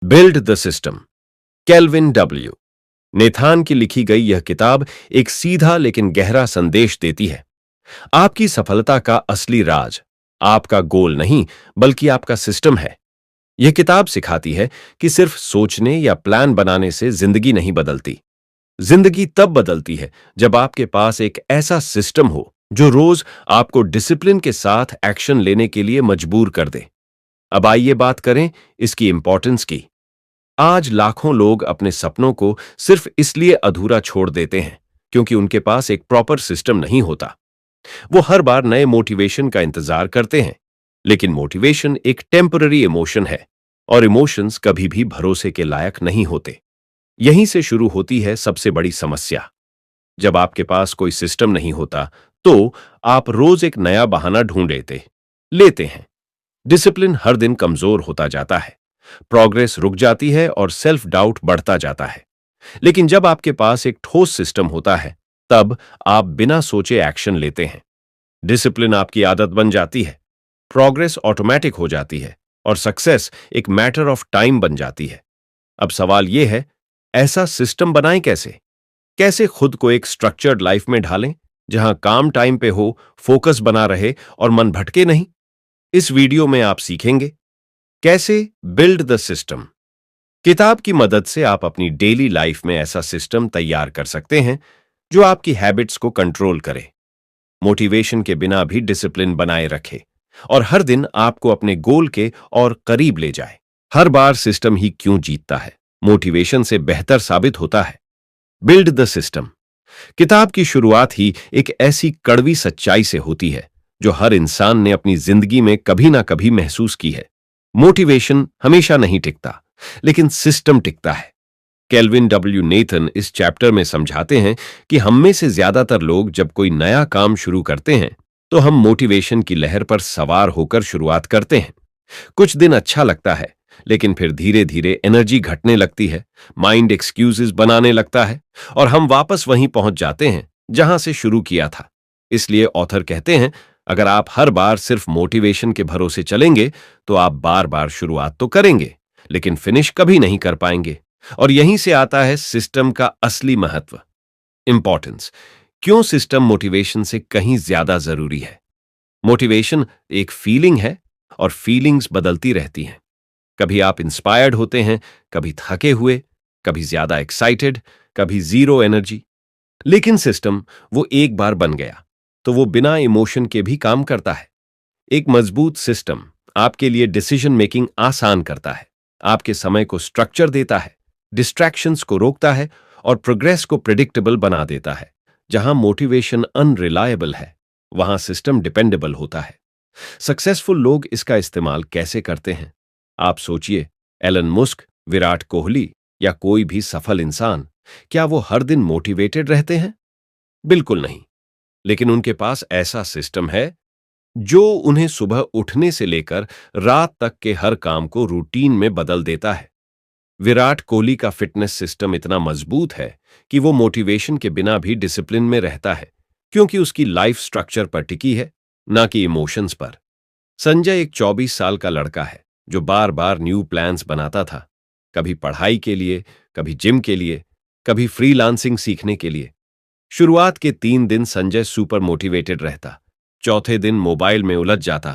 Build the system, Kelvin W Nathan की लिखी गई यह किताब एक सीधा लेकिन गहरा संदेश देती है। आपकी सफलता का असली राज आपका गोल नहीं, बल्कि आपका सिस्टम है। यह किताब सिखाती है कि सिर्फ सोचने या प्लान बनाने से जिंदगी नहीं बदलती। जिंदगी तब बदलती है जब आपके पास एक ऐसा सिस्टम हो जो रोज आपको डिसिप्लिन के साथ एक्शन लेने के लिए मजबूर कर दे। अब आइए बात करें इसकी इंपॉर्टेंस की। आज लाखों लोग अपने सपनों को सिर्फ इसलिए अधूरा छोड़ देते हैं क्योंकि उनके पास एक प्रॉपर सिस्टम नहीं होता। वो हर बार नए मोटिवेशन का इंतजार करते हैं, लेकिन मोटिवेशन एक टेम्पररी इमोशन है और इमोशंस कभी भी भरोसे के लायक नहीं होते। यहीं से शुरू होती है सबसे बड़ी समस्या। जब आपके पास कोई सिस्टम नहीं होता तो आप रोज एक नया बहाना ढूंढ लेते हैं। डिसिप्लिन हर दिन कमजोर होता जाता है, प्रोग्रेस रुक जाती है और सेल्फ डाउट बढ़ता जाता है। लेकिन जब आपके पास एक ठोस सिस्टम होता है, तब आप बिना सोचे एक्शन लेते हैं। डिसिप्लिन आपकी आदत बन जाती है, प्रोग्रेस ऑटोमेटिक हो जाती है और सक्सेस एक मैटर ऑफ टाइम बन जाती है। अब सवाल यह है, ऐसा सिस्टम बनाएं कैसे? कैसे खुद को एक स्ट्रक्चर्ड लाइफ में ढालें जहां काम टाइम पे हो, फोकस बना रहे और मन भटके नहीं? इस वीडियो में आप सीखेंगे कैसे बिल्ड द सिस्टम। किताब की मदद से आप अपनी डेली लाइफ में ऐसा सिस्टम तैयार कर सकते हैं जो आपकी हैबिट्स को कंट्रोल करे, मोटिवेशन के बिना भी डिसिप्लिन बनाए रखे और हर दिन आपको अपने गोल के और करीब ले जाए। हर बार सिस्टम ही क्यों जीतता है? मोटिवेशन से बेहतर साबित होता है। बिल्ड द सिस्टम किताब की शुरुआत ही एक ऐसी कड़वी सच्चाई से होती है जो हर इंसान ने अपनी जिंदगी में कभी ना कभी महसूस की है। मोटिवेशन हमेशा नहीं टिकता, लेकिन सिस्टम टिकता है। केल्विन डब्ल्यू नेथन इस चैप्टर में समझाते हैं कि हम में से ज्यादातर लोग जब कोई नया काम शुरू करते हैं तो हम मोटिवेशन की लहर पर सवार होकर शुरुआत करते हैं। कुछ दिन अच्छा लगता है, लेकिन फिर धीरे धीरे एनर्जी घटने लगती है, माइंड एक्सक्यूजेस बनाने लगता है और हम वापस वहीं पहुंच जाते हैं जहां से शुरू किया था। इसलिए ऑथर कहते हैं, अगर आप हर बार सिर्फ मोटिवेशन के भरोसे चलेंगे तो आप बार बार शुरुआत तो करेंगे, लेकिन फिनिश कभी नहीं कर पाएंगे। और यहीं से आता है सिस्टम का असली महत्व, इंपॉर्टेंस। क्यों सिस्टम मोटिवेशन से कहीं ज्यादा जरूरी है? मोटिवेशन एक फीलिंग है और फीलिंग्स बदलती रहती हैं। कभी आप इंस्पायर्ड होते हैं, कभी थके हुए, कभी ज्यादा एक्साइटेड, कभी जीरो एनर्जी। लेकिन सिस्टम वो एक बार बन गया तो वो बिना इमोशन के भी काम करता है। एक मजबूत सिस्टम आपके लिए डिसीजन मेकिंग आसान करता है, आपके समय को स्ट्रक्चर देता है, डिस्ट्रैक्शंस को रोकता है और प्रोग्रेस को प्रिडिक्टेबल बना देता है। जहां मोटिवेशन अनरिलायबल है, वहां सिस्टम डिपेंडेबल होता है। सक्सेसफुल लोग इसका इस्तेमाल कैसे करते हैं? आप सोचिए, एलन मस्क, विराट कोहली या कोई भी सफल इंसान, क्या वो हर दिन मोटिवेटेड रहते हैं? बिल्कुल नहीं। लेकिन उनके पास ऐसा सिस्टम है जो उन्हें सुबह उठने से लेकर रात तक के हर काम को रूटीन में बदल देता है। विराट कोहली का फिटनेस सिस्टम इतना मजबूत है कि वो मोटिवेशन के बिना भी डिसिप्लिन में रहता है, क्योंकि उसकी लाइफ स्ट्रक्चर पर टिकी है, ना कि इमोशंस पर। संजय एक 24 साल का लड़का है जो बार बार न्यू प्लान्स बनाता था, कभी पढ़ाई के लिए, कभी जिम के लिए, कभी फ्रीलांसिंग सीखने के लिए। शुरुआत के 3 दिन संजय सुपर मोटिवेटेड रहता, चौथे दिन मोबाइल में उलझ जाता,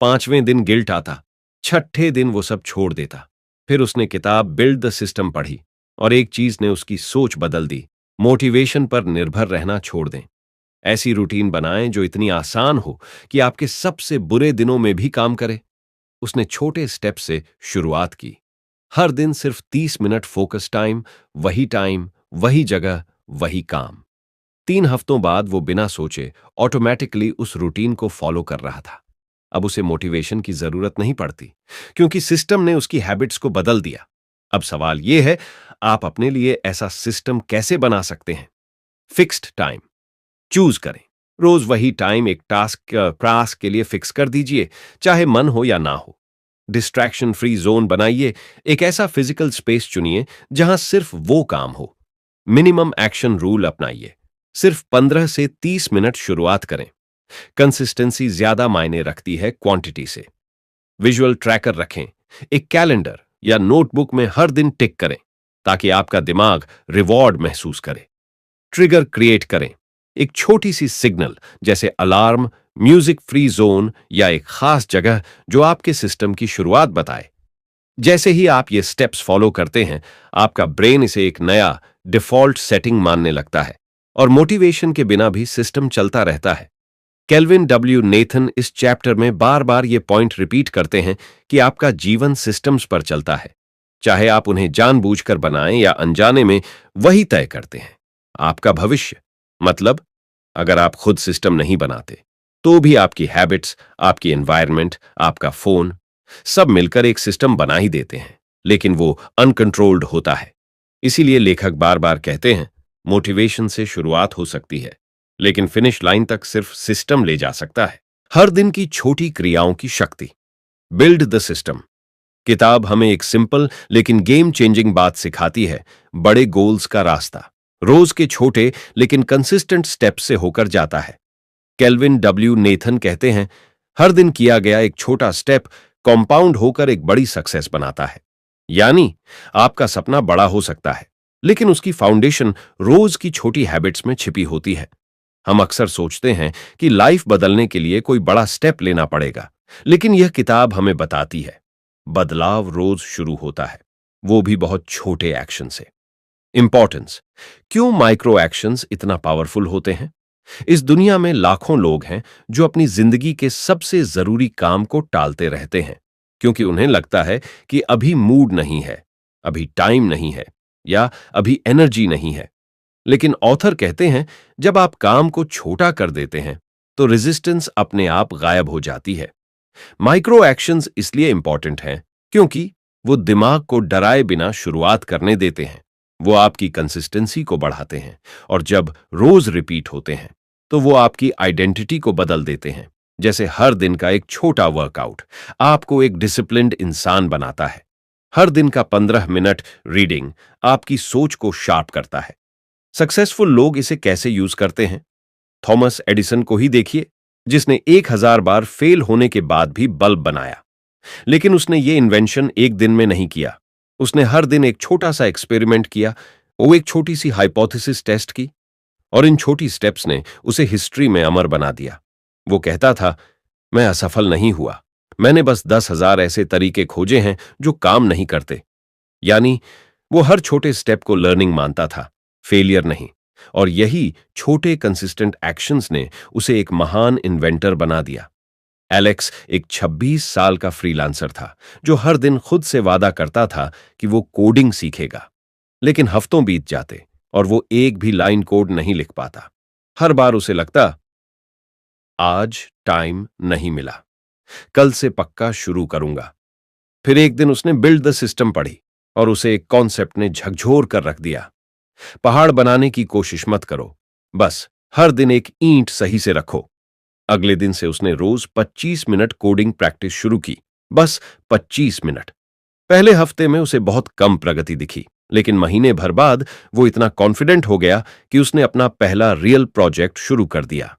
5वें दिन गिल्ट आता, छठे दिन वो सब छोड़ देता। फिर उसने किताब बिल्ड द सिस्टम पढ़ी और एक चीज ने उसकी सोच बदल दी, मोटिवेशन पर निर्भर रहना छोड़ दें। ऐसी रूटीन बनाएं जो इतनी आसान हो कि आपके सबसे बुरे दिनों में भी काम करे। उसने छोटे स्टेप से शुरुआत की। हर दिन सिर्फ 30 मिनट फोकस टाइम, वही जगह, वही काम। 3 हफ्तों बाद वो बिना सोचे ऑटोमेटिकली उस रूटीन को फॉलो कर रहा था। अब उसे मोटिवेशन की जरूरत नहीं पड़ती, क्योंकि सिस्टम ने उसकी हैबिट्स को बदल दिया। अब सवाल यह है, आप अपने लिए ऐसा सिस्टम कैसे बना सकते हैं? फिक्स्ड टाइम चूज करें। रोज वही टाइम एक टास्क के लिए फिक्स कर दीजिए, चाहे मन हो या ना हो। डिस्ट्रैक्शन फ्री जोन बनाइए। एक ऐसा फिजिकल स्पेस चुनिए जहां सिर्फ वो काम हो। मिनिमम एक्शन रूल अपनाइए, सिर्फ 15 से 30 मिनट शुरुआत करें। कंसिस्टेंसी ज्यादा मायने रखती है क्वांटिटी से। विजुअल ट्रैकर रखें, एक कैलेंडर या नोटबुक में हर दिन टिक करें ताकि आपका दिमाग रिवॉर्ड महसूस करे। ट्रिगर क्रिएट करें, एक छोटी सी सिग्नल जैसे अलार्म, म्यूजिक फ्री जोन या एक खास जगह जो आपके सिस्टम की शुरुआत बताए। जैसे ही आप ये स्टेप्स फॉलो करते हैं, आपका ब्रेन इसे एक नया डिफॉल्ट सेटिंग मानने लगता है और मोटिवेशन के बिना भी सिस्टम चलता रहता है। केल्विन डब्ल्यू नेथन इस चैप्टर में बार बार ये पॉइंट रिपीट करते हैं कि आपका जीवन सिस्टम्स पर चलता है, चाहे आप उन्हें जानबूझकर बनाएं या अनजाने में, वही तय करते हैं आपका भविष्य। मतलब, अगर आप खुद सिस्टम नहीं बनाते तो भी आपकी हैबिट्स, आपकी एनवायरनमेंट, आपका फोन, सब मिलकर एक सिस्टम बना ही देते हैं, लेकिन वो अनकंट्रोल्ड होता है। इसीलिए लेखक बार बार कहते हैं, मोटिवेशन से शुरुआत हो सकती है, लेकिन फिनिश लाइन तक सिर्फ सिस्टम ले जा सकता है। हर दिन की छोटी क्रियाओं की शक्ति। बिल्ड द सिस्टम किताब हमें एक सिंपल लेकिन गेम चेंजिंग बात सिखाती है, बड़े गोल्स का रास्ता रोज के छोटे लेकिन कंसिस्टेंट स्टेप से होकर जाता है। केल्विन डब्ल्यू नेथन कहते हैं, हर दिन किया गया एक छोटा स्टेप कंपाउंड होकर एक बड़ी सक्सेस बनाता है। यानी आपका सपना बड़ा हो सकता है, लेकिन उसकी फाउंडेशन रोज की छोटी हैबिट्स में छिपी होती है। हम अक्सर सोचते हैं कि लाइफ बदलने के लिए कोई बड़ा स्टेप लेना पड़ेगा, लेकिन यह किताब हमें बताती है, बदलाव रोज शुरू होता है, वो भी बहुत छोटे एक्शन से। इंपॉर्टेंस। क्यों माइक्रो एक्शंस इतना पावरफुल होते हैं? इस दुनिया में लाखों लोग हैं जो अपनी जिंदगी के सबसे जरूरी काम को टालते रहते हैं, क्योंकि उन्हें लगता है कि अभी मूड नहीं है, अभी टाइम नहीं है, या अभी एनर्जी नहीं है। लेकिन ऑथर कहते हैं, जब आप काम को छोटा कर देते हैं तो रेजिस्टेंस अपने आप गायब हो जाती है। माइक्रो एक्शंस इसलिए इंपॉर्टेंट हैं क्योंकि वो दिमाग को डराए बिना शुरुआत करने देते हैं। वो आपकी कंसिस्टेंसी को बढ़ाते हैं, और जब रोज रिपीट होते हैं तो वो आपकी आइडेंटिटी को बदल देते हैं। जैसे हर दिन का एक छोटा वर्कआउट आपको एक डिसिप्लिन्ड इंसान बनाता है। हर दिन का 15 मिनट रीडिंग आपकी सोच को शार्प करता है। सक्सेसफुल लोग इसे कैसे यूज करते हैं? थॉमस एडिसन को ही देखिए, जिसने 1000 बार फेल होने के बाद भी बल्ब बनाया। लेकिन उसने ये इन्वेंशन एक दिन में नहीं किया। उसने हर दिन एक छोटा सा एक्सपेरिमेंट किया, वो एक छोटी सी हाइपोथेसिस टेस्ट की, और इन छोटी स्टेप्स ने उसे हिस्ट्री में अमर बना दिया। वो कहता था, मैं असफल नहीं हुआ, मैंने बस 10,000 ऐसे तरीके खोजे हैं जो काम नहीं करते। यानी वो हर छोटे स्टेप को लर्निंग मानता था, फेलियर नहीं। और यही छोटे कंसिस्टेंट एक्शंस ने उसे एक महान इन्वेंटर बना दिया। एलेक्स एक 26 साल का फ्रीलांसर था जो हर दिन खुद से वादा करता था कि वो कोडिंग सीखेगा, लेकिन हफ्तों बीत जाते और वो एक भी लाइन कोड नहीं लिख पाता। हर बार उसे लगता, आज टाइम नहीं मिला, कल से पक्का शुरू करूंगा। फिर एक दिन उसने बिल्ड द सिस्टम पढ़ी और उसे एक कॉन्सेप्ट ने झकझोर कर रख दिया। पहाड़ बनाने की कोशिश मत करो, बस हर दिन एक ईंट सही से रखो। अगले दिन से उसने रोज 25 मिनट कोडिंग प्रैक्टिस शुरू की, बस 25 मिनट। पहले हफ्ते में उसे बहुत कम प्रगति दिखी, लेकिन महीने भर बाद वो इतना कॉन्फिडेंट हो गया कि उसने अपना पहला रियल प्रोजेक्ट शुरू कर दिया।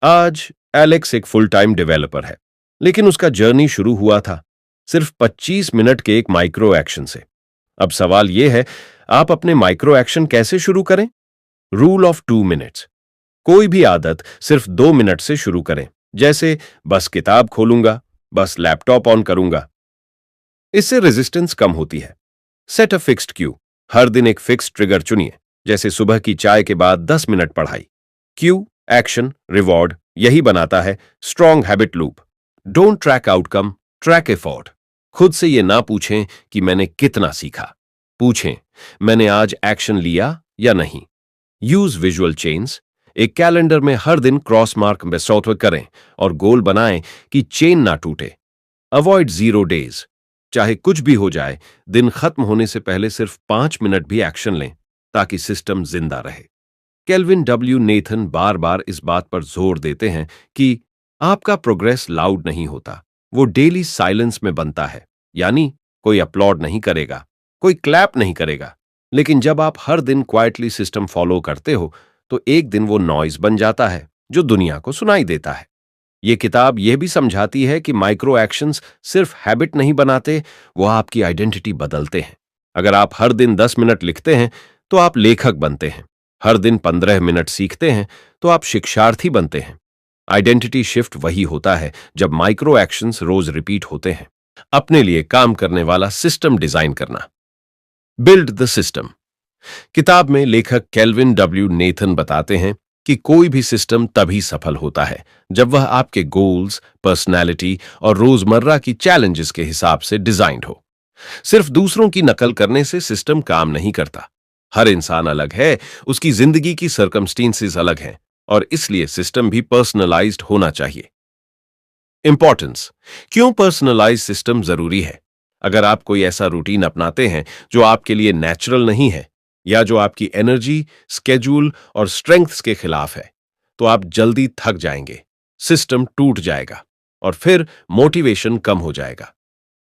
आज एलेक्स एक फुल टाइम डेवलपर है, लेकिन उसका जर्नी शुरू हुआ था सिर्फ 25 मिनट के एक माइक्रो एक्शन से। अब सवाल यह है, आप अपने माइक्रो एक्शन कैसे शुरू करें? Rule of 2 minutes. कोई भी आदत सिर्फ 2 मिनट से शुरू करें, जैसे बस किताब खोलूंगा, बस लैपटॉप ऑन करूंगा। इससे रेजिस्टेंस कम होती है। Set a fixed cue. हर दिन एक फिक्स ट्रिगर चुनिए, जैसे सुबह की चाय के बाद 10 मिनट पढ़ाई। क्यू, एक्शन, रिवॉर्ड, यही बनाता है strong habit loop. Don't track outcome, track effort. खुद से ये ना पूछें कि मैंने कितना सीखा, पूछें मैंने आज एक्शन लिया या नहीं। Use visual chains. एक कैलेंडर में हर दिन क्रॉस मार्क में सॉल्व करें और गोल बनाएं कि चेन ना टूटे। Avoid 0 days. चाहे कुछ भी हो जाए, दिन खत्म होने से पहले सिर्फ 5 मिनट भी एक्शन लें ताकि सिस्टम जिंदा रहे। केल्विन डब्ल्यू नेथन बार बार इस बात पर जोर देते हैं कि आपका प्रोग्रेस लाउड नहीं होता, वो डेली साइलेंस में बनता है। यानी कोई अपलॉड नहीं करेगा, कोई क्लैप नहीं करेगा, लेकिन जब आप हर दिन क्वाइटली सिस्टम फॉलो करते हो तो एक दिन वो नॉइज बन जाता है जो दुनिया को सुनाई देता है। ये किताब यह भी समझाती है कि माइक्रो एक्शंस सिर्फ हैबिट नहीं बनाते, वो आपकी आइडेंटिटी बदलते हैं। अगर आप हर दिन 10 मिनट लिखते हैं तो आप लेखक बनते हैं। हर दिन 15 मिनट सीखते हैं तो आप शिक्षार्थी बनते हैं। आइडेंटिटी शिफ्ट वही होता है जब माइक्रो एक्शंस रोज रिपीट होते हैं। अपने लिए काम करने वाला सिस्टम डिजाइन करना। Build the system. किताब में लेखक केल्विन डब्ल्यू नेथन बताते हैं कि कोई भी सिस्टम तभी सफल होता है जब वह आपके गोल्स, पर्सनैलिटी और रोजमर्रा की चैलेंजेस के हिसाब से डिजाइन्ड हो। सिर्फ दूसरों की नकल करने से सिस्टम काम नहीं करता। हर इंसान अलग है, उसकी जिंदगी की सर्कमस्टेंसेस अलग हैं और इसलिए सिस्टम भी पर्सनलाइज्ड होना चाहिए। इंपॉर्टेंस। क्यों पर्सनलाइज सिस्टम जरूरी है? अगर आप कोई ऐसा रूटीन अपनाते हैं जो आपके लिए नेचुरल नहीं है या जो आपकी एनर्जी, स्केड्यूल और स्ट्रेंथ्स के खिलाफ है, तो आप जल्दी थक जाएंगे, सिस्टम टूट जाएगा और फिर मोटिवेशन कम हो जाएगा।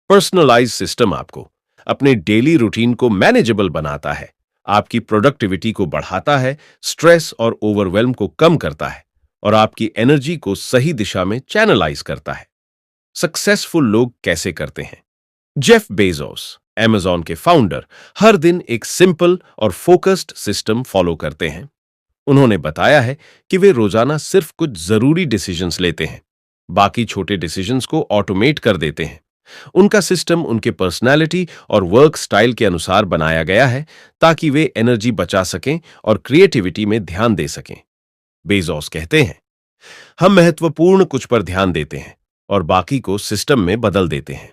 पर्सनलाइज सिस्टम आपको अपने डेली रूटीन को मैनेजेबल बनाता है, आपकी प्रोडक्टिविटी को बढ़ाता है, स्ट्रेस और ओवरवेल्म को कम करता है और आपकी एनर्जी को सही दिशा में चैनलाइज करता है। सक्सेसफुल लोग कैसे करते हैं? जेफ बेजोस, अमेज़न के फाउंडर, हर दिन एक सिंपल और फोकस्ड सिस्टम फॉलो करते हैं। उन्होंने बताया है कि वे रोजाना सिर्फ कुछ जरूरी डिसीजंस लेते हैं, बाकी छोटे डिसीजंस को ऑटोमेट कर देते हैं। उनका सिस्टम उनके पर्सनैलिटी और वर्क स्टाइल के अनुसार बनाया गया है ताकि वे एनर्जी बचा सकें और क्रिएटिविटी में ध्यान दे सकें। बेजोस कहते हैं, हम महत्वपूर्ण कुछ पर ध्यान देते हैं और बाकी को सिस्टम में बदल देते हैं।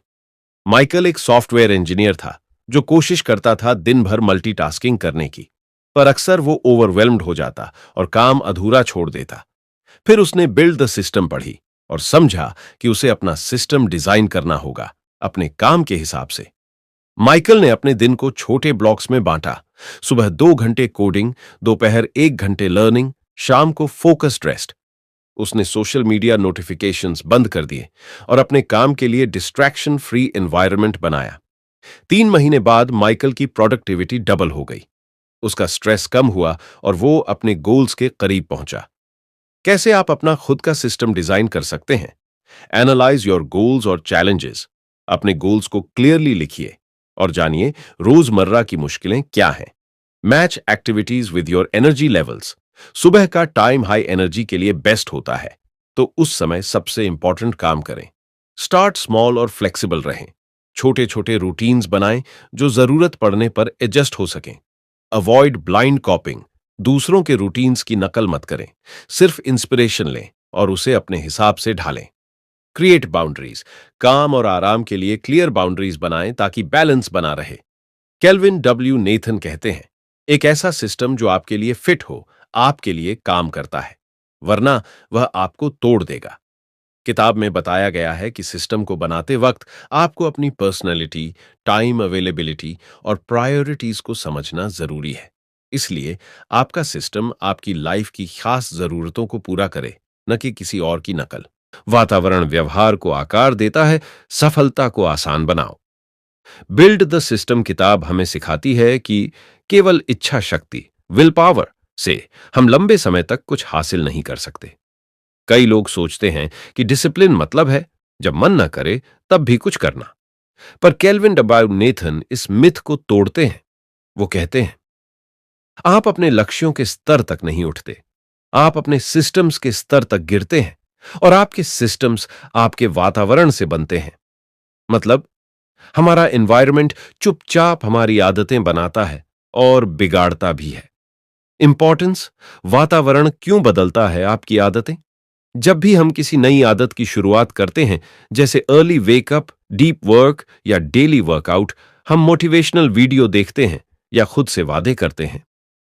माइकल एक सॉफ्टवेयर इंजीनियर था जो कोशिश करता था दिन भर मल्टीटास्किंग करने की, पर अक्सर वो ओवरवेल्म्ड हो जाता और काम अधूरा छोड़ देता। फिर उसने बिल्ड द सिस्टम पढ़ी और समझा कि उसे अपना सिस्टम डिजाइन करना होगा अपने काम के हिसाब से। माइकल ने अपने दिन को छोटे ब्लॉक्स में बांटा। सुबह 2 घंटे कोडिंग, दोपहर 1 घंटे लर्निंग, शाम को फोकस्ड रेस्ट। उसने सोशल मीडिया नोटिफिकेशंस बंद कर दिए और अपने काम के लिए डिस्ट्रैक्शन फ्री एनवायरनमेंट बनाया। 3 महीने बाद माइकल की प्रोडक्टिविटी डबल हो गई, उसका स्ट्रेस कम हुआ और वो अपने गोल्स के करीब पहुंचा। कैसे आप अपना खुद का सिस्टम डिजाइन कर सकते हैं? एनालाइज योर गोल्स और चैलेंजेस। अपने गोल्स को क्लियरली लिखिए और जानिए रोजमर्रा की मुश्किलें क्या हैं। Match activities with your energy levels. सुबह का टाइम हाई एनर्जी के लिए बेस्ट होता है, तो उस समय सबसे इंपॉर्टेंट काम करें। स्टार्ट स्मॉल और फ्लेक्सिबल रहें। छोटे छोटे रूटीन्स बनाएं जो जरूरत पड़ने पर एडजस्ट हो सकें। Avoid blind कॉपिंग। दूसरों के रूटीन्स की नकल मत करें, सिर्फ इंस्पिरेशन लें और उसे अपने हिसाब से ढालें। Create boundaries. काम और आराम के लिए क्लियर बाउंड्रीज बनाएं ताकि बैलेंस बना रहे। केल्विन डब्ल्यू नेथन कहते हैं, एक ऐसा सिस्टम जो आपके लिए फिट हो आपके लिए काम करता है, वरना वह आपको तोड़ देगा। किताब में बताया गया है कि सिस्टम को बनाते वक्त आपको अपनी पर्सनैलिटी, टाइम अवेलेबिलिटी और प्रायोरिटीज को समझना जरूरी है। इसलिए आपका सिस्टम आपकी लाइफ की खास जरूरतों को पूरा करे, न कि किसी और की नकल। वातावरण व्यवहार को आकार देता है, सफलता को आसान बनाओ। बिल्ड द सिस्टम किताब हमें सिखाती है कि केवल इच्छा शक्ति, विल पावर से हम लंबे समय तक कुछ हासिल नहीं कर सकते। कई लोग सोचते हैं कि डिसिप्लिन मतलब है जब मन न करे तब भी कुछ करना, पर केल्विन डब्ल्यू नेथन इस मिथ को तोड़ते हैं। वो कहते हैं, आप अपने लक्ष्यों के स्तर तक नहीं उठते, आप अपने सिस्टम्स के स्तर तक गिरते हैं और आपके सिस्टम्स आपके वातावरण से बनते हैं। मतलब हमारा एनवायरनमेंट चुपचाप हमारी आदतें बनाता है और बिगाड़ता भी है। इंपॉर्टेंस। वातावरण क्यों बदलता है आपकी आदतें? जब भी हम किसी नई आदत की शुरुआत करते हैं, जैसे अर्ली वेकअप, डीप वर्क या डेली वर्कआउट, हम मोटिवेशनल वीडियो देखते हैं या खुद से वादे करते हैं।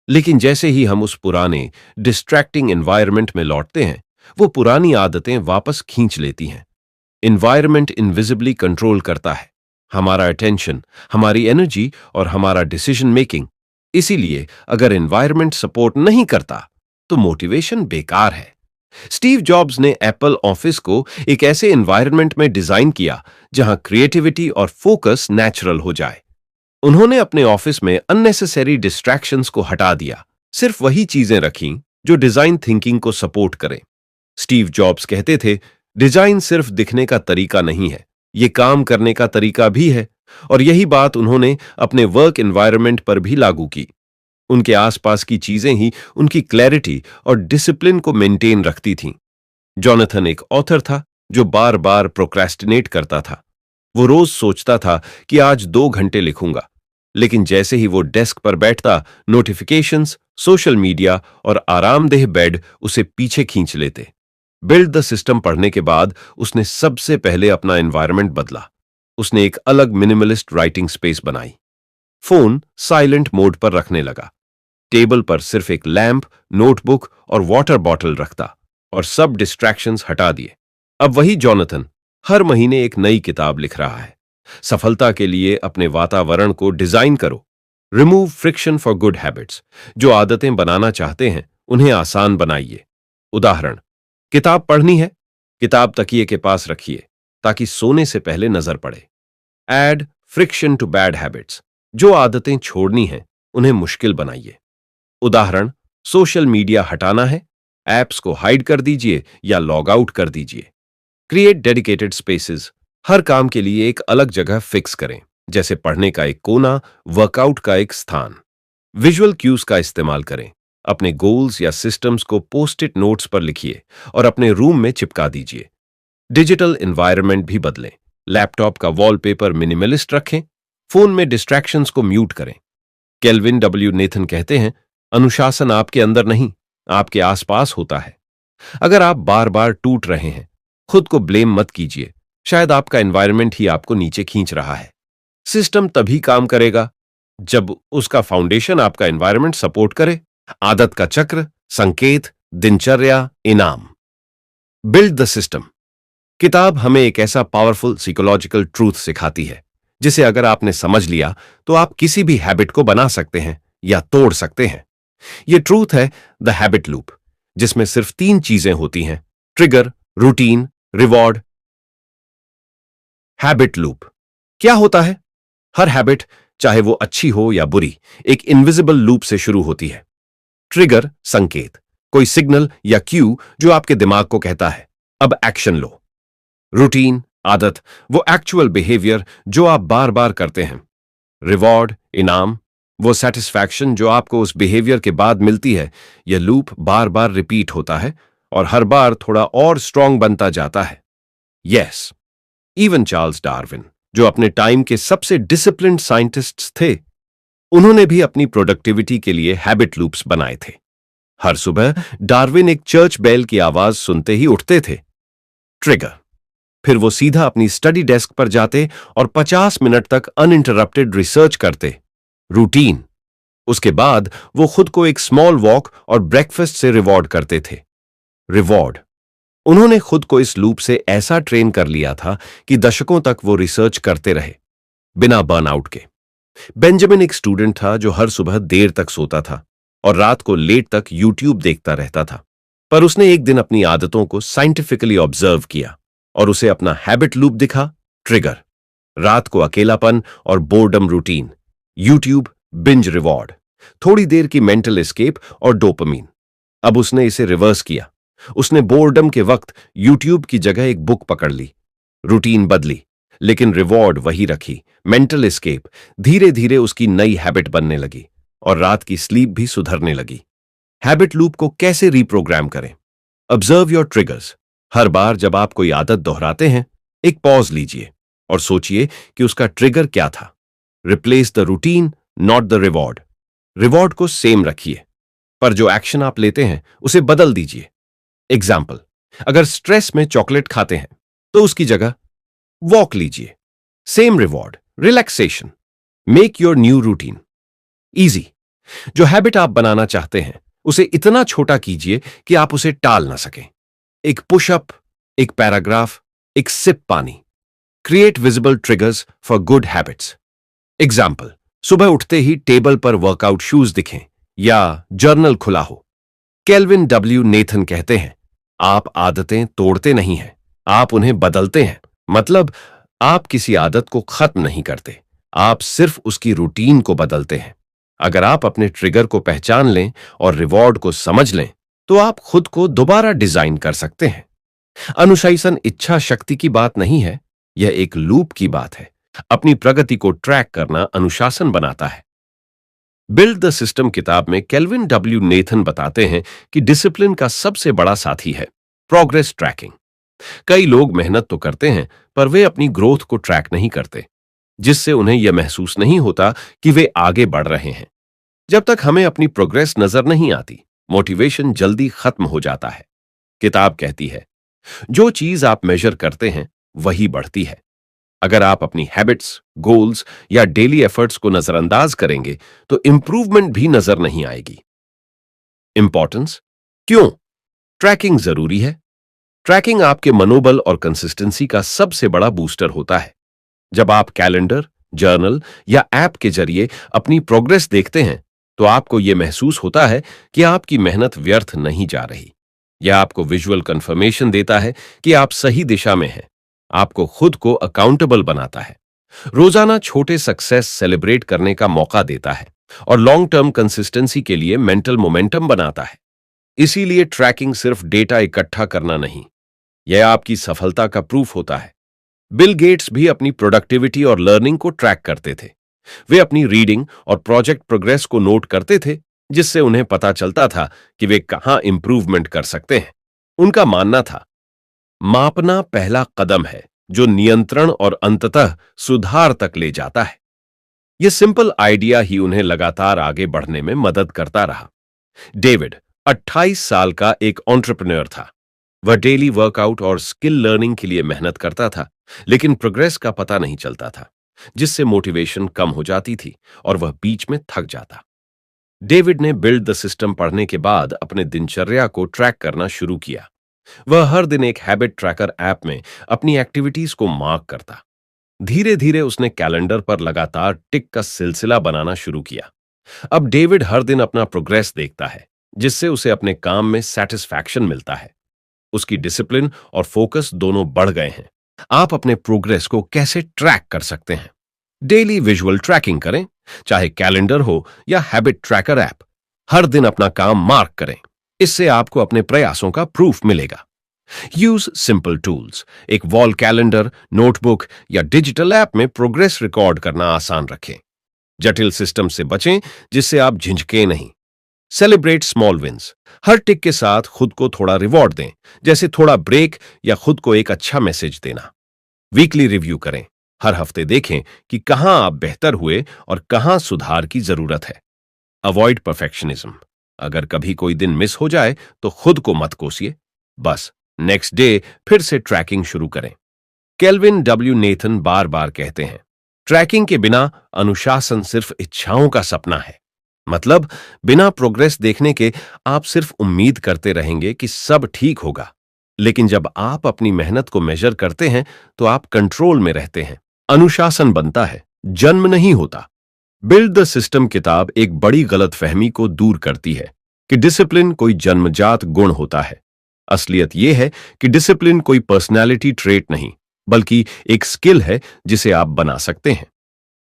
लेकिन जैसे ही हम उस पुराने डिस्ट्रैक्टिंग एनवायरनमेंट में लौटते हैं, वो पुरानी आदतें वापस खींच लेती हैं। एनवायरनमेंट इनविजिबली कंट्रोल करता है हमारा अटेंशन, हमारी एनर्जी और हमारा डिसीजन मेकिंग। इसीलिए अगर एनवायरनमेंट सपोर्ट नहीं करता तो मोटिवेशन बेकार है। स्टीव जॉब्स ने एप्पल ऑफिस को एक ऐसे एनवायरनमेंट में डिजाइन किया जहां क्रिएटिविटी और फोकस नेचुरल हो जाए। उन्होंने अपने ऑफिस में अननेसेसरी डिस्ट्रैक्शंस को हटा दिया, सिर्फ वही चीजें रखीं जो डिजाइन थिंकिंग को सपोर्ट करें। स्टीव जॉब्स कहते थे, डिजाइन सिर्फ दिखने का तरीका नहीं है, ये काम करने का तरीका भी है। और यही बात उन्होंने अपने वर्क एनवायरनमेंट पर भी लागू की। उनके आसपास की चीजें ही उनकी क्लैरिटी और डिसिप्लिन को मेंटेन रखती थीं। जॉनथन एक ऑथर था जो बार बार प्रोक्रेस्टिनेट करता था। वो रोज सोचता था कि आज 2 घंटे लिखूंगा, लेकिन जैसे ही वो डेस्क पर बैठता, नोटिफिकेशंस, सोशल मीडिया और आरामदेह बेड उसे पीछे खींच लेते। बिल्ड द सिस्टम पढ़ने के बाद उसने सबसे पहले अपना एनवायरनमेंट बदला। उसने एक अलग मिनिमलिस्ट राइटिंग स्पेस बनाई। फोन साइलेंट मोड पर रखने लगा। टेबल पर सिर्फ एक लैंप, नोटबुक और वाटर बॉटल रखता और सब डिस्ट्रैक्शंस हटा दिए। अब वही जॉनथन हर महीने एक नई किताब लिख रहा है। सफलता के लिए अपने वातावरण को डिजाइन करो। Remove friction for good habits. जो आदतें बनाना चाहते हैं उन्हें आसान बनाइए। उदाहरण, किताब पढ़नी है, किताब तकिए के पास रखिए ताकि सोने से पहले नजर पड़े। Add friction to bad habits. जो आदतें छोड़नी हैं उन्हें मुश्किल बनाइए। उदाहरण, सोशल मीडिया हटाना है, ऐप्स को हाइड कर दीजिए या लॉग आउट कर दीजिए। Create dedicated spaces. हर काम के लिए एक अलग जगह फिक्स करें, जैसे पढ़ने का एक कोना, वर्कआउट का एक स्थान। विजुअल क्यूज का इस्तेमाल करें। अपने गोल्स या सिस्टम्स को पोस्ट इट नोट्स पर लिखिए और अपने रूम में चिपका दीजिए। डिजिटल एनवायरनमेंट भी बदलें। लैपटॉप का वॉलपेपर मिनिमलिस्ट रखें। फोन में डिस्ट्रैक्शंस को म्यूट करें। केल्विन डब्ल्यू नेथन कहते हैं, अनुशासन आपके अंदर नहीं, आपके आसपास होता है। अगर आप बार बार टूट रहे हैं, खुद को ब्लेम मत कीजिए। शायद आपका एनवायरनमेंट ही आपको नीचे खींच रहा है। सिस्टम तभी काम करेगा जब उसका फाउंडेशन आपका एनवायरनमेंट सपोर्ट करे। आदत का चक्र, संकेत, दिनचर्या, इनाम। Build the system. किताब हमें एक ऐसा पावरफुल साइकोलॉजिकल ट्रूथ सिखाती है जिसे अगर आपने समझ लिया तो आप किसी भी हैबिट को बना सकते हैं या तोड़ सकते हैं। यह ट्रूथ है द हैबिट लूप, जिसमें सिर्फ 3 चीजें होती हैं: trigger, routine, reward. Habit loop क्या होता है? हर हैबिट, चाहे वो अच्छी हो या बुरी, एक इनविजिबल लूप से शुरू होती है। ट्रिगर संकेत, कोई सिग्नल या क्यू जो आपके दिमाग को कहता है अब एक्शन लो। रूटीन आदत, वो एक्चुअल बिहेवियर जो आप बार बार करते हैं। रिवॉर्ड इनाम, वो सेटिस्फैक्शन जो आपको उस बिहेवियर के बाद मिलती है। यह लूप बार बार रिपीट होता है और हर बार थोड़ा और स्ट्रांग बनता जाता है। यस, इवन चार्ल्स डार्विन, जो अपने टाइम के सबसे डिसिप्लिन्ड साइंटिस्ट्स थे, उन्होंने भी अपनी प्रोडक्टिविटी के लिए हैबिट लूप्स बनाए थे। हर सुबह डार्विन एक चर्च बेल की आवाज सुनते ही उठते थे। ट्रिगर, फिर वो सीधा अपनी स्टडी डेस्क पर जाते और 50 मिनट तक अनइंटरप्टेड रिसर्च करते। रूटीन, उसके बाद वो खुद को एक स्मॉल वॉक और ब्रेकफास्ट से रिवॉर्ड करते थे। रिवॉर्ड, उन्होंने खुद को इस लूप से ऐसा ट्रेन कर लिया था कि दशकों तक वो रिसर्च करते रहे, बिना बर्नआउट के। बेंजामिन एक स्टूडेंट था जो हर सुबह देर तक सोता था और रात को लेट तक यूट्यूब देखता रहता था। पर उसने एक दिन अपनी आदतों को साइंटिफिकली ऑब्जर्व किया और उसे अपना हैबिट लूप दिखा। ट्रिगर, रात को अकेलापन और boredom routine. YouTube binge reward, थोड़ी देर की मेंटल एस्केप और डोपामीन। अब उसने इसे रिवर्स किया। उसने बोर्डम के वक्त यूट्यूब की जगह एक बुक पकड़ ली। रूटीन बदली, लेकिन रिवॉर्ड वही रखी, मेंटल एस्केप। धीरे धीरे उसकी नई हैबिट बनने लगी और रात की स्लीप भी सुधरने लगी। हैबिट लूप को कैसे रीप्रोग्राम करें? Observe your triggers. हर बार जब आप कोई आदत दोहराते हैं, एक पॉज लीजिए और सोचिए कि उसका ट्रिगर क्या था। Replace the routine, not the reward. Reward को सेम रखिए, पर जो एक्शन आप लेते हैं उसे बदल दीजिए। एग्जाम्पल, अगर स्ट्रेस में चॉकलेट खाते हैं तो उसकी जगह वॉक लीजिए। Same reward, relaxation. Make your new routine easy. जो हैबिट आप बनाना चाहते हैं उसे इतना छोटा कीजिए कि आप उसे टाल ना सकें। एक पुशअप, एक पैराग्राफ, एक सिप पानी। Create visible triggers for good habits. Example, सुबह उठते ही टेबल पर वर्कआउट शूज दिखें या जर्नल खुला हो। केल्विन डब्ल्यू नेथन कहते हैं, आप आदतें तोड़ते नहीं हैं, आप उन्हें बदलते हैं। मतलब, आप किसी आदत को खत्म नहीं करते, आप सिर्फ उसकी रूटीन को बदलते हैं। अगर आप अपने ट्रिगर को पहचान लें और रिवॉर्ड को समझ लें, तो आप खुद को दोबारा डिजाइन कर सकते हैं। अनुशासन इच्छा शक्ति की बात नहीं है, यह एक लूप की बात है। अपनी प्रगति को ट्रैक करना अनुशासन बनाता है। बिल्ड द सिस्टम किताब में केल्विन डब्ल्यू नेथन बताते हैं कि डिसिप्लिन का सबसे बड़ा साथी है प्रोग्रेस ट्रैकिंग। कई लोग मेहनत तो करते हैं, पर वे अपनी ग्रोथ को ट्रैक नहीं करते, जिससे उन्हें यह महसूस नहीं होता कि वे आगे बढ़ रहे हैं। जब तक हमें अपनी प्रोग्रेस नजर नहीं आती, मोटिवेशन जल्दी खत्म हो जाता है। किताब कहती है, जो चीज आप मेजर करते हैं वही बढ़ती है। अगर आप अपनी हैबिट्स, गोल्स या डेली एफर्ट्स को नजरअंदाज करेंगे तो इंप्रूवमेंट भी नजर नहीं आएगी। इंपॉर्टेंस क्यों ट्रैकिंग जरूरी है? ट्रैकिंग आपके मनोबल और कंसिस्टेंसी का सबसे बड़ा बूस्टर होता है। जब आप कैलेंडर, जर्नल या ऐप के जरिए अपनी प्रोग्रेस देखते हैं, तो आपको यह महसूस होता है कि आपकी मेहनत व्यर्थ नहीं जा रही। यह आपको विजुअल कंफर्मेशन देता है कि आप सही दिशा में हैं। आपको खुद को अकाउंटेबल बनाता है। रोजाना छोटे सक्सेस सेलिब्रेट करने का मौका देता है और लॉन्ग टर्म कंसिस्टेंसी के लिए मेंटल मोमेंटम बनाता है। इसीलिए ट्रैकिंग सिर्फ डेटा इकट्ठा करना नहीं, यह आपकी सफलता का प्रूफ होता है। बिल गेट्स भी अपनी प्रोडक्टिविटी और लर्निंग को ट्रैक करते थे। वे अपनी रीडिंग और प्रोजेक्ट प्रोग्रेस को नोट करते थे, जिससे उन्हें पता चलता था कि वे कहां इंप्रूवमेंट कर सकते हैं। उनका मानना था, मापना पहला कदम है जो नियंत्रण और अंततः सुधार तक ले जाता है। यह सिंपल आइडिया ही उन्हें लगातार आगे बढ़ने में मदद करता रहा। डेविड 28 साल का एक एंटरप्रेन्योर था। वह डेली वर्कआउट और स्किल लर्निंग के लिए मेहनत करता था, लेकिन प्रोग्रेस का पता नहीं चलता था, जिससे मोटिवेशन कम हो जाती थी और वह बीच में थक जाता। डेविड ने बिल्ड द सिस्टम पढ़ने के बाद अपने दिनचर्या को ट्रैक करना शुरू किया। वह हर दिन एक हैबिट ट्रैकर ऐप में अपनी एक्टिविटीज को मार्क करता। धीरे धीरे उसने कैलेंडर पर लगातार टिक का सिलसिला बनाना शुरू किया। अब डेविड हर दिन अपना प्रोग्रेस देखता है, जिससे उसे अपने काम में सेटिस्फैक्शन मिलता है। उसकी डिसिप्लिन और फोकस दोनों बढ़ गए हैं। आप अपने प्रोग्रेस को कैसे ट्रैक कर सकते हैं? डेली विजुअल ट्रैकिंग करें, चाहे कैलेंडर हो या हैबिट ट्रैकर ऐप। हर दिन अपना काम मार्क करें। इससे आपको अपने प्रयासों का प्रूफ मिलेगा। Use simple tools. एक वॉल कैलेंडर, नोटबुक या डिजिटल ऐप में प्रोग्रेस रिकॉर्ड करना आसान रखें। जटिल सिस्टम से बचें, जिससे आप झिझकें नहीं। Celebrate small wins. हर टिक के साथ खुद को थोड़ा रिवॉर्ड दें, जैसे थोड़ा ब्रेक या खुद को एक अच्छा मैसेज देना। वीकली रिव्यू करें। हर हफ्ते देखें कि कहां आप बेहतर हुए और कहां सुधार की जरूरत है। Avoid perfectionism. अगर कभी कोई दिन मिस हो जाए तो खुद को मत कोसिए, बस नेक्स्ट डे फिर से ट्रैकिंग शुरू करें। केल्विन डब्ल्यू नेथन बार बार कहते हैं, ट्रैकिंग के बिना अनुशासन सिर्फ इच्छाओं का सपना है। मतलब, बिना प्रोग्रेस देखने के आप सिर्फ उम्मीद करते रहेंगे कि सब ठीक होगा। लेकिन जब आप अपनी मेहनत को मेजर करते हैं, तो आप कंट्रोल में रहते हैं। अनुशासन बनता है, जन्म नहीं होता। बिल्ड द सिस्टम किताब एक बड़ी गलतफहमी को दूर करती है कि डिसिप्लिन कोई जन्मजात गुण होता है। असलियत यह है कि डिसिप्लिन कोई पर्सनैलिटी ट्रेट नहीं, बल्कि एक स्किल है जिसे आप बना सकते हैं।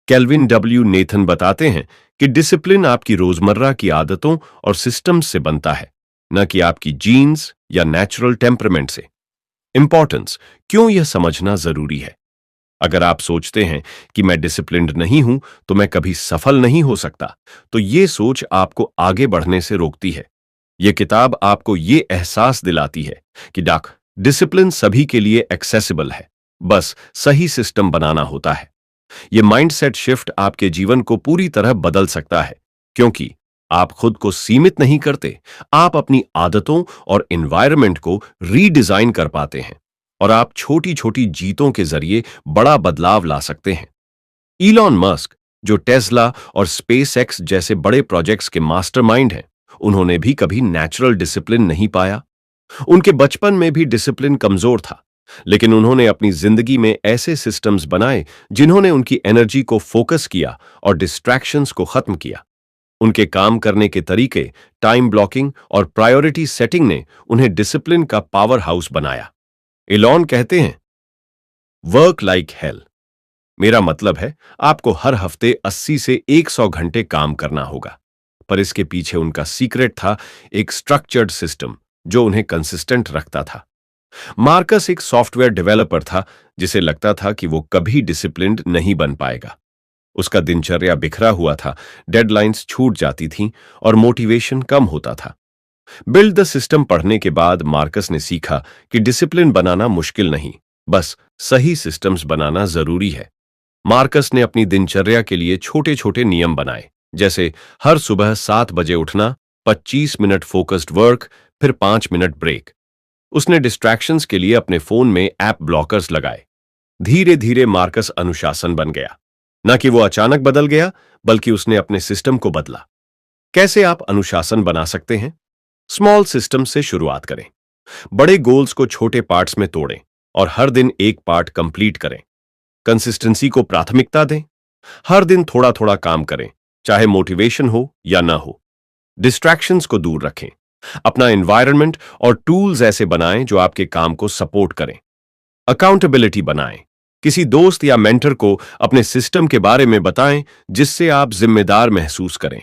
केल्विन डब्ल्यू नेथन बताते हैं कि डिसिप्लिन आपकी रोजमर्रा की आदतों और सिस्टम्स से बनता है, न कि आपकी जीन्स या नेचुरल टेम्परामेंट से। इंपॉर्टेंस क्यों यह समझना जरूरी है? अगर आप सोचते हैं कि मैं डिसिप्लिन्ड नहीं हूं तो मैं कभी सफल नहीं हो सकता, तो यह सोच आपको आगे बढ़ने से रोकती है। यह किताब आपको यह एहसास दिलाती है कि डिसिप्लिन सभी के लिए एक्सेसिबल है, बस सही सिस्टम बनाना होता है। यह माइंडसेट शिफ्ट आपके जीवन को पूरी तरह बदल सकता है, क्योंकि आप खुद को सीमित नहीं करते, आप अपनी आदतों और एनवायरनमेंट को रीडिजाइन कर पाते हैं और आप छोटी छोटी जीतों के जरिए बड़ा बदलाव ला सकते हैं। इलॉन मस्क, जो टेस्ला और स्पेसएक्स जैसे बड़े प्रोजेक्ट्स के मास्टरमाइंड हैं, उन्होंने भी कभी नेचुरल डिसिप्लिन नहीं पाया। उनके बचपन में भी डिसिप्लिन कमजोर था, लेकिन उन्होंने अपनी जिंदगी में ऐसे सिस्टम्स बनाए जिन्होंने उनकी एनर्जी को फोकस किया और डिस्ट्रैक्शंस को खत्म किया। उनके काम करने के तरीके, टाइम ब्लॉकिंग और प्रायोरिटी सेटिंग ने उन्हें डिसिप्लिन का पावर हाउस बनाया। इलॉन कहते हैं, वर्क लाइक हेल। मेरा मतलब है, आपको हर हफ्ते 80 से 100 घंटे काम करना होगा। पर इसके पीछे उनका सीक्रेट था एक स्ट्रक्चर्ड सिस्टम जो उन्हें कंसिस्टेंट रखता था। मार्कस एक सॉफ्टवेयर डेवलपर था जिसे लगता था कि वो कभी डिसिप्लिन्ड नहीं बन पाएगा। उसका दिनचर्या बिखरा हुआ था, डेडलाइंस छूट जाती थीं और मोटिवेशन कम होता था। बिल्ड द सिस्टम पढ़ने के बाद मार्कस ने सीखा कि डिसिप्लिन बनाना मुश्किल नहीं, बस सही सिस्टम्स बनाना जरूरी है। मार्कस ने अपनी दिनचर्या के लिए छोटे छोटे नियम बनाए, जैसे हर सुबह 7 बजे उठना, 25 मिनट फोकस्ड वर्क, फिर 5 मिनट ब्रेक। उसने डिस्ट्रैक्शंस के लिए अपने फोन में ऐप ब्लॉकर्स लगाए। धीरे धीरे मार्कस अनुशासन बन गया। न कि वो अचानक बदल गया, बल्कि उसने अपने सिस्टम को बदला। कैसे आप अनुशासन बना सकते हैं? स्मॉल सिस्टम से शुरुआत करें। बड़े गोल्स को छोटे पार्ट्स में तोड़ें और हर दिन एक पार्ट कंप्लीट करें। कंसिस्टेंसी को प्राथमिकता दें। हर दिन थोड़ा थोड़ा काम करें, चाहे मोटिवेशन हो या ना हो। डिस्ट्रैक्शंस को दूर रखें। अपना एनवायरनमेंट और टूल्स ऐसे बनाएं जो आपके काम को सपोर्ट करें। अकाउंटेबिलिटी बनाएं। किसी दोस्त या मेंटर को अपने सिस्टम के बारे में बताएं जिससे आप जिम्मेदार महसूस करें।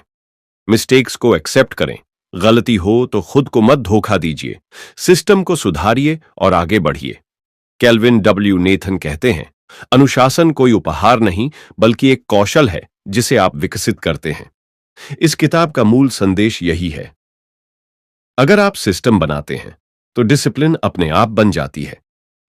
मिस्टेक्स को एक्सेप्ट करें। गलती हो तो खुद को मत धोखा दीजिए। सिस्टम को सुधारिए और आगे बढ़िए। केल्विन डब्ल्यू नेथन कहते हैं, अनुशासन कोई उपहार नहीं, बल्कि एक कौशल है जिसे आप विकसित करते हैं। इस किताब का मूल संदेश यही है। अगर आप सिस्टम बनाते हैं तो डिसिप्लिन अपने आप बन जाती है।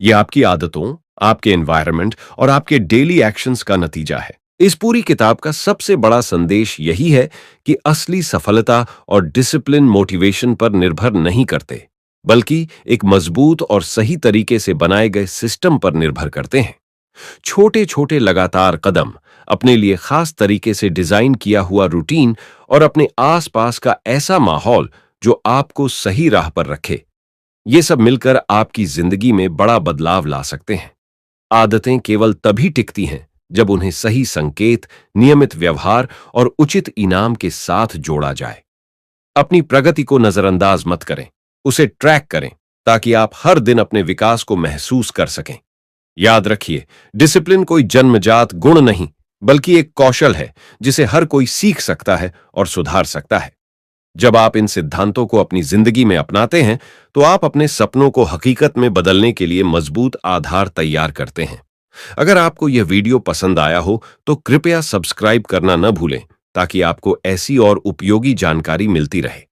यह आपकी आदतों, आपके एनवायरनमेंट और आपके डेली एक्शंस का नतीजा है। इस पूरी किताब का सबसे बड़ा संदेश यही है कि असली सफलता और डिसिप्लिन मोटिवेशन पर निर्भर नहीं करते, बल्कि एक मजबूत और सही तरीके से बनाए गए सिस्टम पर निर्भर करते हैं। छोटे छोटे लगातार कदम, अपने लिए खास तरीके से डिजाइन किया हुआ रूटीन और अपने आसपास का ऐसा माहौल जो आपको सही राह पर रखे, ये सब मिलकर आपकी जिंदगी में बड़ा बदलाव ला सकते हैं। आदतें केवल तभी टिकती हैं जब उन्हें सही संकेत, नियमित व्यवहार और उचित इनाम के साथ जोड़ा जाए। अपनी प्रगति को नजरअंदाज मत करें, उसे ट्रैक करें ताकि आप हर दिन अपने विकास को महसूस कर सकें। याद रखिए, डिसिप्लिन कोई जन्मजात गुण नहीं, बल्कि एक कौशल है जिसे हर कोई सीख सकता है और सुधार सकता है। जब आप इन सिद्धांतों को अपनी जिंदगी में अपनाते हैं, तो आप अपने सपनों को हकीकत में बदलने के लिए मजबूत आधार तैयार करते हैं। अगर आपको यह वीडियो पसंद आया हो, तो कृपया सब्सक्राइब करना न भूलें ताकि आपको ऐसी और उपयोगी जानकारी मिलती रहे।